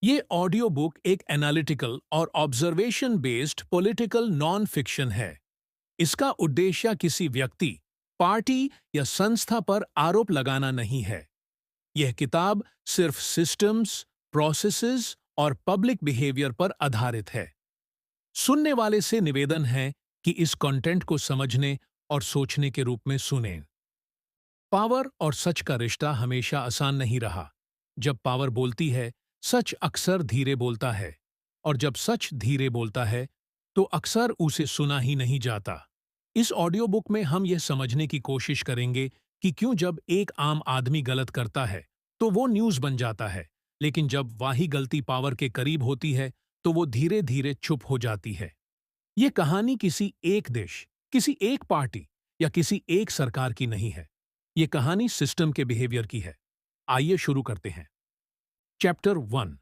ये audio book एक analytical और observation based political non fiction है। इसका उद्देश्य किसी व्यक्ति, पार्टी या संस्था पर आरोप लगाना नहीं है। यह किताब सिर्फ सिस्टम्स, प्रोसेसेस और पब्लिक बिहेवियर पर आधारित है। सुनने वाले से निवेदन है कि इस कंटेंट को समझने और सोचने के रूप में सुनें। पावर और सच का रिश्ता हमेशा आसान नहीं रहा। जब पावर बोलती है, सच अक्सर धीरे बोलता है, और जब सच धीरे बोलता है, तो अक्सर उसे सुना ही नहीं जाता। इस ऑडियो बुक में हम यह समझने की कोशिश करेंगे कि क्यों जब एक आम आदमी गलत करता है, तो वो न्यूज़ बन जाता है, लेकिन जब वही गलती पावर के करीब होती है, तो वो धीरे धीरे चुप हो जाती है। ये कहानी किसी एक देश, किसी एक पार्टी या किसी एक सरकार की नहीं है। ये कहानी सिस्टम के बिहेवियर की है। आइए शुरू करते हैं। चैप्टर 1।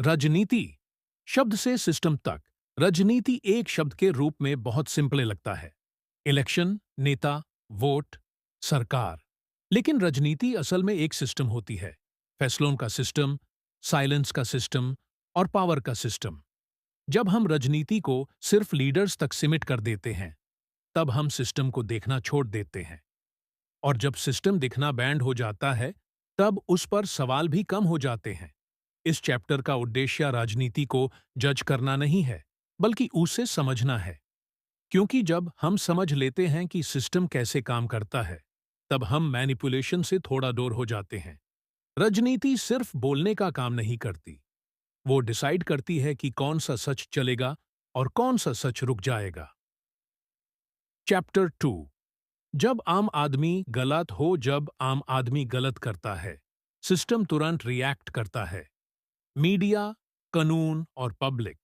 राजनीति। शब्द से सिस्टम तक, राजनीति एक शब्द के रूप में बहुत सिंपल लगता है। इलेक्शन, नेता, वोट, सरकार। लेकिन राजनीति असल में एक सिस्टम होती है। फैसलों का सिस्टम, साइलेंस का सिस्टम और पावर का सिस्टम। जब हम राजनीति को सिर्फ लीडर्स तक सिमिट कर देते हैं, तब हम सिस्टम को देखना छोड़ देते हैं। और जब सिस्टम दिखना बैंड हो जाता है, तब उस पर सवाल भी कम हो जाते हैं। इस चैप्टर का उद्देश्य राजनीति को जज करना नहीं है, बल्कि उसे समझना है। क्योंकि जब हम समझ लेते हैं कि सिस्टम कैसे काम करता है, तब हम मैनिपुलेशन से थोड़ा दूर हो जाते हैं। राजनीति सिर्फ बोलने का काम नहीं करती। वो डिसाइड करती है कि कौन सा सच चलेगा और कौन सा सच रुक जाएगा। चैप्टर 2। जब आम आदमी गलत हो, जब आम आदमी गलत करता है, सिस्टम तुरंत रिएक्ट करता है। मीडिया, कानून और पब्लिक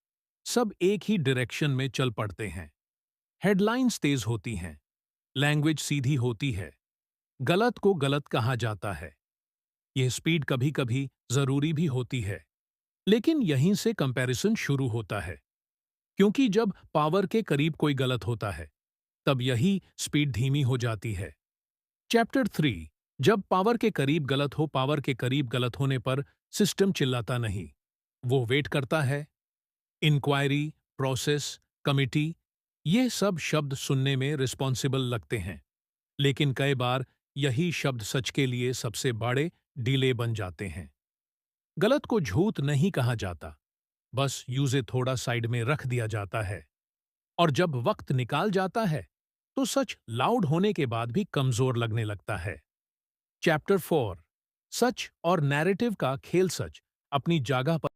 सब एक ही डायरेक्शन में चल पड़ते हैं। हेडलाइंस तेज होती हैं, लैंग्वेज सीधी होती है, गलत को गलत कहा जाता है। यह स्पीड कभी कभी जरूरी भी होती है, लेकिन यहीं से कंपैरिजन शुरू होता है। क्योंकि जब पावर के करीब कोई गलत होता है, तब यही स्पीड धीमी हो जाती है। चैप्टर 3। जब पावर के करीब गलत हो, पावर के करीब गलत होने पर सिस्टम चिल्लाता नहीं, वो वेट करता है। इंक्वायरी, प्रोसेस, कमिटी, ये सब शब्द सुनने में रिस्पॉन्सिबल लगते हैं, लेकिन कई बार यही शब्द सच के लिए सबसे बड़े डिले बन जाते हैं। गलत को झूठ नहीं कहा जाता, बस यूज़े थोड़ा साइड में रख दिया जाता है। और जब वक्त निकाल जाता है, तो सच लाउड होने के बाद भी कमजोर लगने लगता है। चैप्टर 4। सच और नैरेटिव का खेल। सच अपनी जगह पर